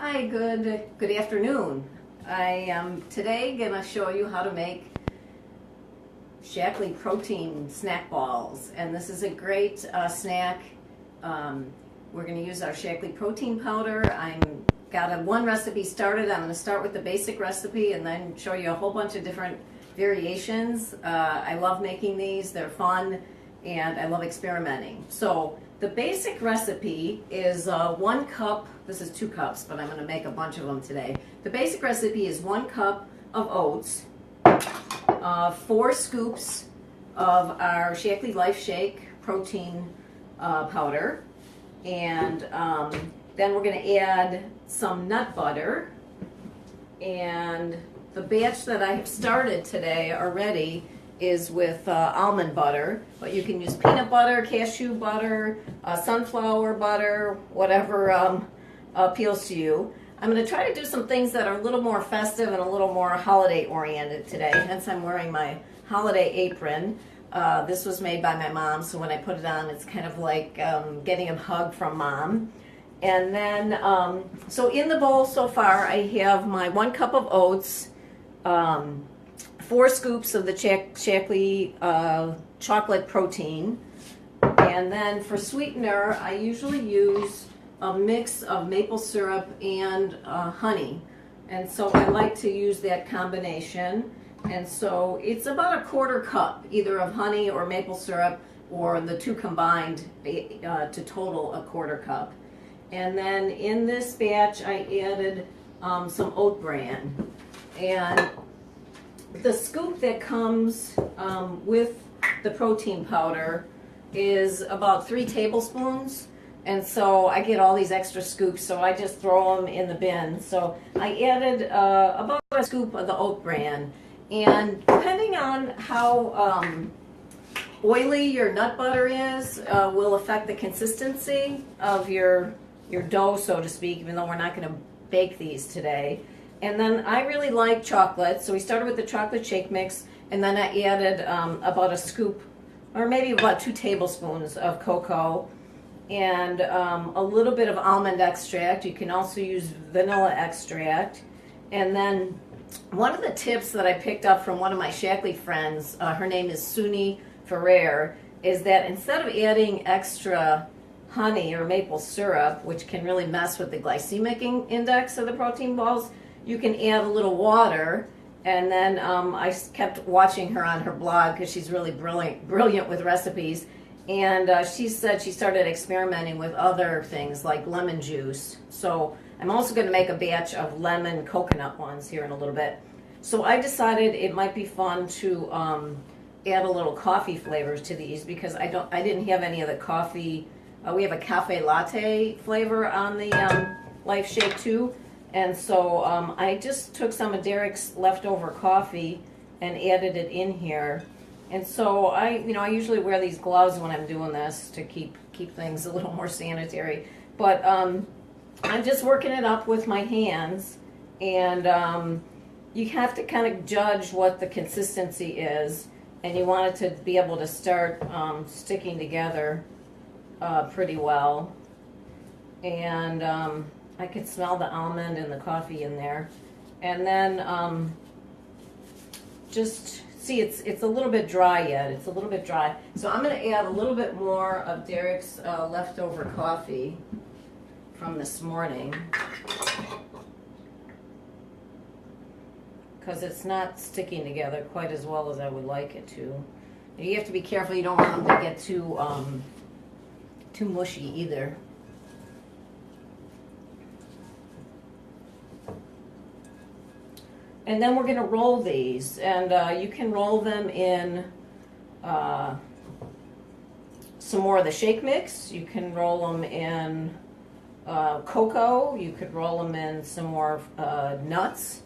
Hi, good afternoon. I am today going to show you how to make Shaklee protein snack balls, and this is a great snack. We're going to use our Shaklee protein powder. I'm got one recipe started. I'm going to start with the basic recipe and then show you a whole bunch of different variations. I love making these. They're fun, and I love experimenting. So the basic recipe is 1 cup. This is 2 cups, but I'm going to make a bunch of them today. The basic recipe is 1 cup of oats, 4 scoops of our Shaklee Life Shake protein powder, and then we're going to add some nut butter. And the batch that I have started today already is with almond butter, but you can use peanut butter, cashew butter, sunflower butter, whatever appeals to you. I'm going to try to do some things that are a little more festive and a little more holiday oriented today, hence I'm wearing my holiday apron. This was made by my mom, so when I put it on, it's kind of like getting a hug from mom. And then, so in the bowl so far, I have my 1 cup of oats, 4 scoops of the Shaklee chocolate protein, and then for sweetener, I usually use a mix of maple syrup and honey, and so I like to use that combination. And so it's about a 1/4 cup, either of honey or maple syrup, or the two combined to total a 1/4 cup. And then in this batch, I added some oat bran. And the scoop that comes with the protein powder is about 3 tablespoons. And so I get all these extra scoops, so I just throw them in the bin. So I added about a scoop of the oat bran. And depending on how oily your nut butter is, will affect the consistency of your dough, so to speak, even though we're not going to bake these today. And then I really like chocolate, so we started with the chocolate shake mix, and then I added about a scoop, or maybe about 2 tablespoons of cocoa, and a little bit of almond extract. You can also use vanilla extract. And then one of the tips that I picked up from one of my Shaklee friends, her name is Suni Ferrer, is that instead of adding extra honey or maple syrup, which can really mess with the glycemic index of the protein balls, you can add a little water. And then I kept watching her on her blog because she's really brilliant with recipes. And she said she started experimenting with other things like lemon juice. So I'm also going to make a batch of lemon coconut ones here in a little bit. So I decided it might be fun to add a little coffee flavors to these, because I didn't have any of the coffee. We have a cafe latte flavor on the Life Shake too. And so I just took some of Derek's leftover coffee and added it in here. And so I usually wear these gloves when I'm doing this to keep things a little more sanitary. But I'm just working it up with my hands, and you have to kind of judge what the consistency is, and you want it to be able to start sticking together pretty well. And I could smell the almond and the coffee in there. And then just see, it's a little bit dry yet. It's a little bit dry. So I'm going to add a little bit more of Derek's leftover coffee from this morning, because it's not sticking together quite as well as I would like it to. You have to be careful. You don't want them to get too mushy either. And then we're going to roll these, and you can roll them in some more of the shake mix. You can roll them in cocoa. You could roll them in some more nuts.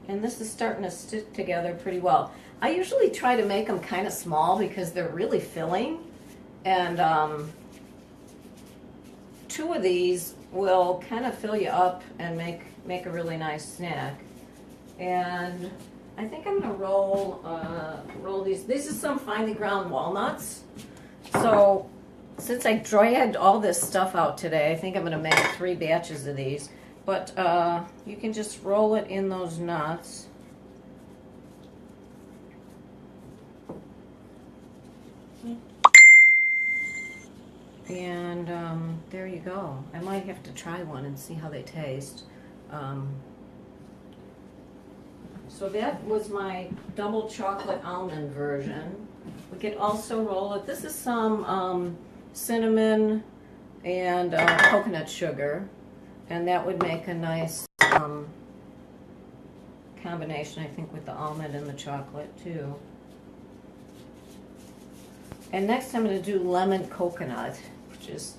And this is starting to stick together pretty well. I usually try to make them kind of small because they're really filling, and 2 of these will kind of fill you up and make a really nice snack. And I think I'm going to roll these. This is some finely ground walnuts. So since I dragged all this stuff out today, I think I'm going to make 3 batches of these. But you can just roll it in those nuts. And there you go. I might have to try one and see how they taste. So that was my double chocolate almond version. We could also roll it. This is some cinnamon and coconut sugar, and that would make a nice combination, I think, with the almond and the chocolate too. And next I'm going to do lemon coconut, which is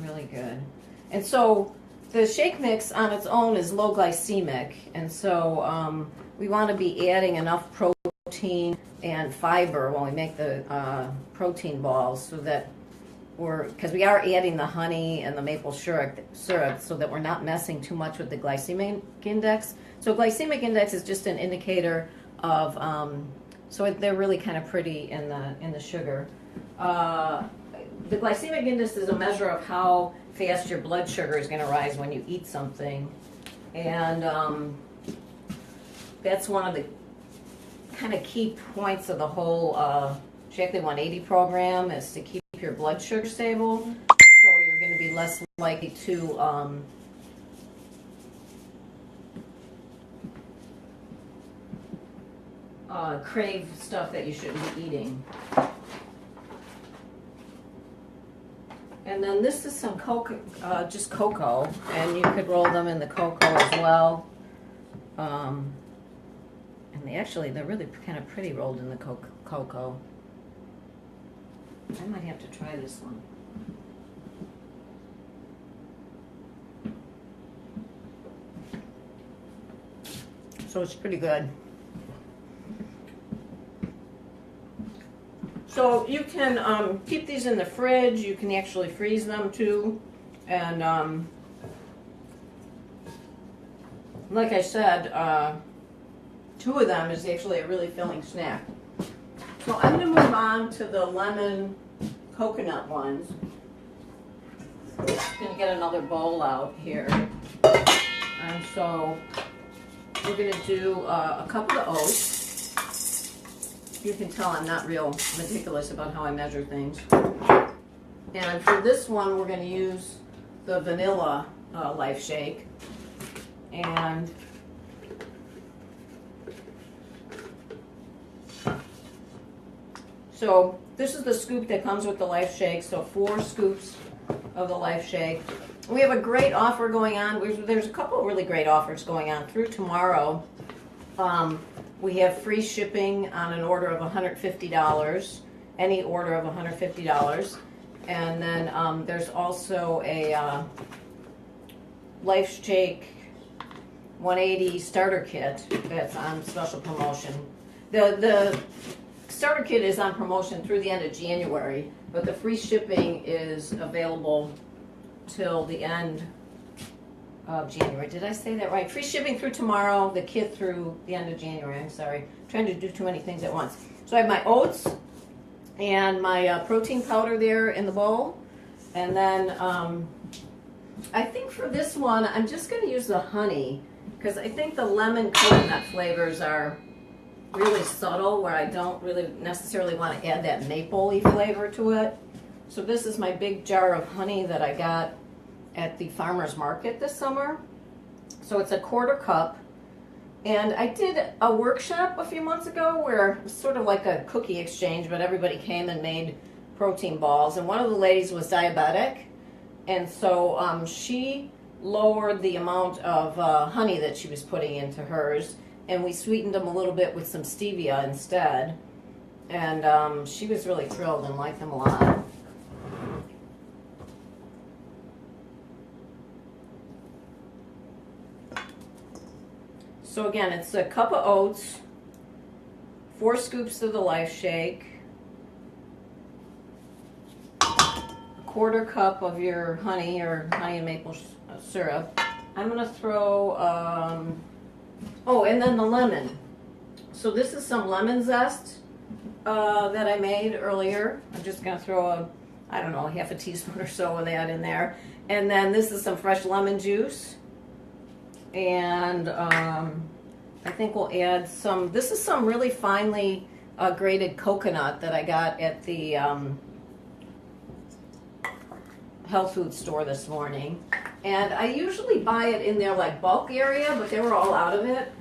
really good. And so the shake mix on its own is low glycemic, and so we want to be adding enough protein and fiber when we make the protein balls, so that because we are adding the honey and the maple syrup so that we're not messing too much with the glycemic index. So glycemic index is just an indicator of, so they're really kind of pretty in the sugar. The glycemic index is a measure of how fast your blood sugar is going to rise when you eat something, and that's one of the kind of key points of the whole Shaklee 180 program, is to keep your blood sugar stable, so you're going to be less likely to crave stuff that you shouldn't be eating. And then this is some just cocoa, and you could roll them in the cocoa as well. And they're really kind of pretty rolled in the cocoa. I might have to try this one. So it's pretty good. So you can keep these in the fridge. You can actually freeze them too. And like I said, 2 of them is actually a really filling snack. So I'm going to move on to the lemon coconut ones. I'm going to get another bowl out here. And so we're going to do a cup of the oats. You can tell I'm not real meticulous about how I measure things. And for this one, we're going to use the vanilla Life Shake. And so this is the scoop that comes with the Life Shake, so 4 scoops of the Life Shake. We have a great offer going on. There's a couple of really great offers going on through tomorrow. We have free shipping on an order of $150, any order of $150. And then there's also a Life Shake 180 starter kit that's on special promotion. The starter kit is on promotion through the end of January, but the free shipping is available till the end of January. Did I say that right? Free shipping through tomorrow, the kit through the end of January. I'm sorry. I'm trying to do too many things at once. So I have my oats and my protein powder there in the bowl. And then I think for this one, I'm just going to use the honey, because I think the lemon coconut flavors are really subtle, where I don't really necessarily want to add that maple-y flavor to it. So this is my big jar of honey that I got at the farmer's market this summer. So it's a 1/4 cup. And I did a workshop a few months ago where it was sort of like a cookie exchange, but everybody came and made protein balls. And one of the ladies was diabetic, and so she lowered the amount of honey that she was putting into hers, and we sweetened them a little bit with some stevia instead. And she was really thrilled and liked them a lot. So again, it's a cup of oats, 4 scoops of the Life Shake, a 1/4 cup of your honey or honey and maple syrup. I'm going to throw, oh, and then the lemon. So this is some lemon zest, that I made earlier. I'm just going to throw I don't know, half a teaspoon or so of that in there. And then this is some fresh lemon juice. And I think we'll add some, this is some really finely grated coconut that I got at the health food store this morning. And I usually buy it in their like bulk area, but they were all out of it.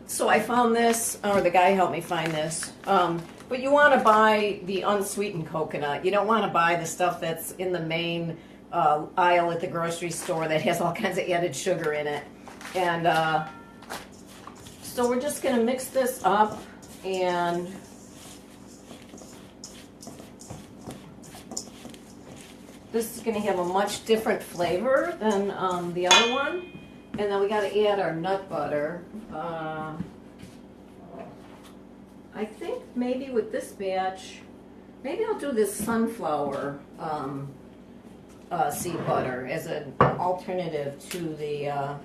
So I found this, or the guy helped me find this. But you want to buy the unsweetened coconut. You don't want to buy the stuff that's in the main aisle at the grocery store that has all kinds of added sugar in it. And so we're just going to mix this up, and this is going to have a much different flavor than the other one. And then we got to add our nut butter. I think maybe with this batch, maybe I'll do this sunflower seed butter as an alternative to the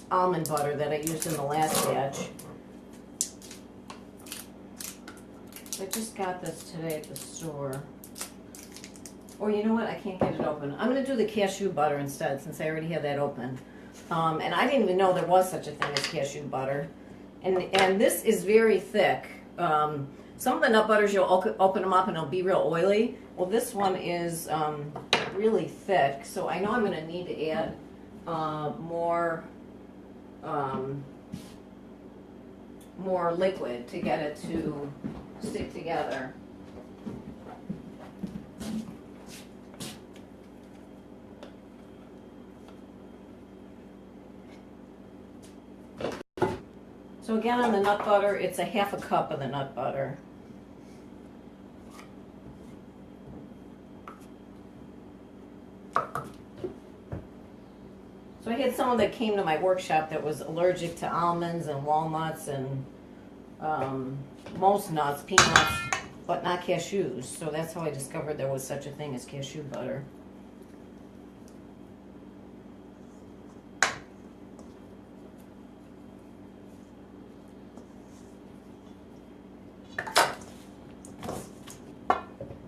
almond butter that I used in the last batch. I just got this today at the store. Or you know what, I can't get it open. I'm going to do the cashew butter instead, since I already have that open. And I didn't even know there was such a thing as cashew butter. And this is very thick. Some of the nut butters, you'll open them up and it'll be real oily. Well, this one is really thick, so I know I'm going to need to add more liquid to get it to stick together. So again, on the nut butter, it's a half a cup of the nut butter. So I had someone that came to my workshop that was allergic to almonds and walnuts and most nuts, peanuts, but not cashews. So that's how I discovered there was such a thing as cashew butter.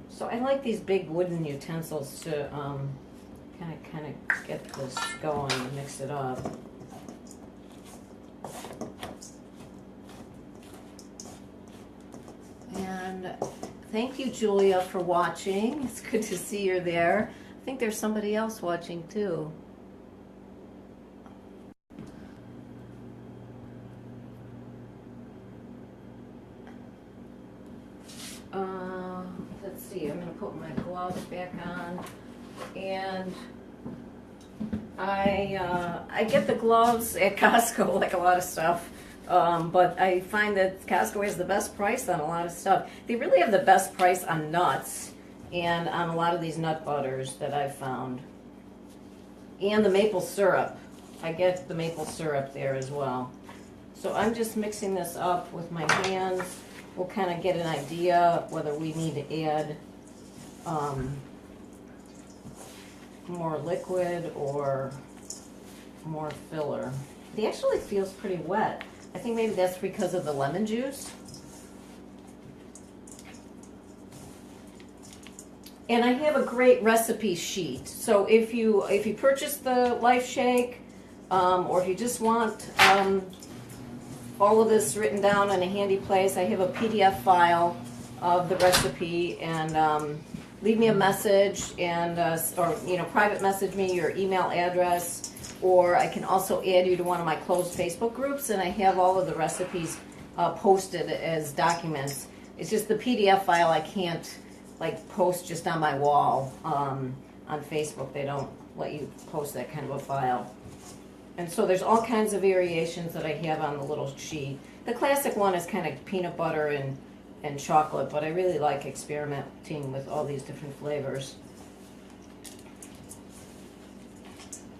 So I like these big wooden utensils to kind of get this going and mix it up. And thank you, Julia, for watching. It's good to see you're there. I think there's somebody else watching too. Let's see, I'm going to put my gloves back on. And I get the gloves at Costco, like a lot of stuff, but I find that Costco has the best price on a lot of stuff. They really have the best price on nuts and on a lot of these nut butters that I've found. And the maple syrup. I get the maple syrup there as well. So I'm just mixing this up with my hands. We'll kind of get an idea whether we need to add more liquid or more filler. It actually feels pretty wet. I think maybe that's because of the lemon juice. And I have a great recipe sheet. So if you purchase the Life Shake, or if you just want all of this written down in a handy place, I have a PDF file of the recipe, and leave me a message and or private message me your email address, or I can also add you to one of my closed Facebook groups, and I have all of the recipes posted as documents. It's just the PDF file I can't like post just on my wall on Facebook. They don't let you post that kind of a file. And so there's all kinds of variations that I have on the little sheet. The classic one is kind of peanut butter and chocolate, but I really like experimenting with all these different flavors.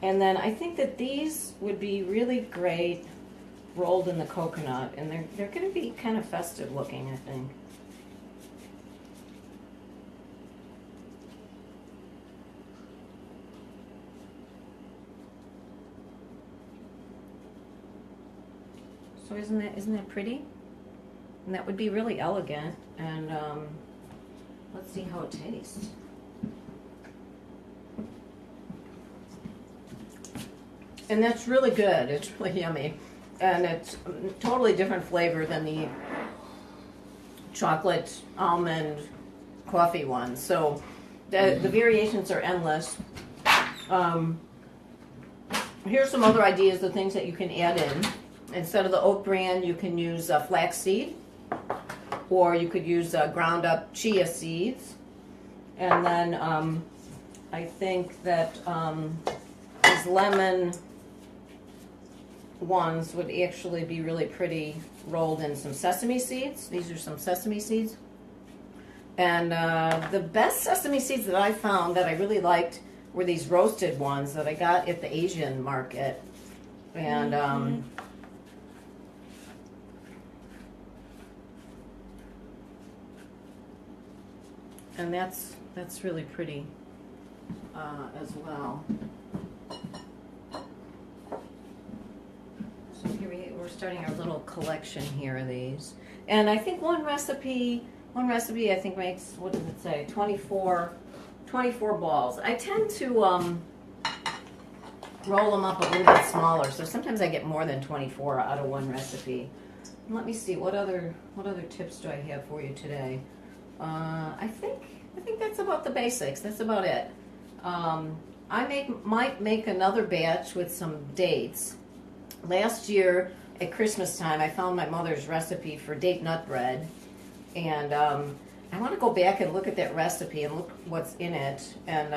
And then I think that these would be really great rolled in the coconut, and they're going to be kind of festive looking, I think. So isn't that pretty? And that would be really elegant. And let's see how it tastes. And that's really good. It's really yummy. And it's a totally different flavor than the chocolate almond coffee one. So the variations are endless. Here's some other ideas of things that you can add in. Instead of the oat bran, you can use flaxseed, or you could use ground up chia seeds. And then I think that these lemon ones would actually be really pretty rolled in some sesame seeds. These are some sesame seeds. And the best sesame seeds that I found that I really liked were these roasted ones that I got at the Asian market. And and that's really pretty as well. So here we're starting our little collection here of these. And I think one recipe I think makes, what does it say, 24 balls. I tend to roll them up a little bit smaller, so sometimes I get more than 24 out of one recipe. Let me see, what other tips do I have for you today? I think that's about the basics. That's about it. I might make another batch with some dates. Last year at Christmas time, I found my mother's recipe for date nut bread, and I want to go back and look at that recipe and look what's in it. And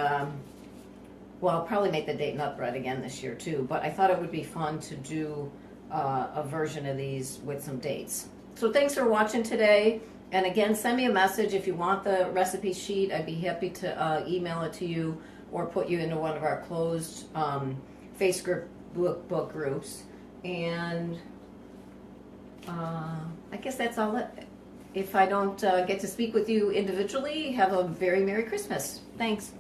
well, I'll probably make the date nut bread again this year too. But I thought it would be fun to do a version of these with some dates. So thanks for watching today. And again, send me a message if you want the recipe sheet. I'd be happy to email it to you or put you into one of our closed Facebook book groups. And I guess that's all. If I don't get to speak with you individually, have a very Merry Christmas. Thanks.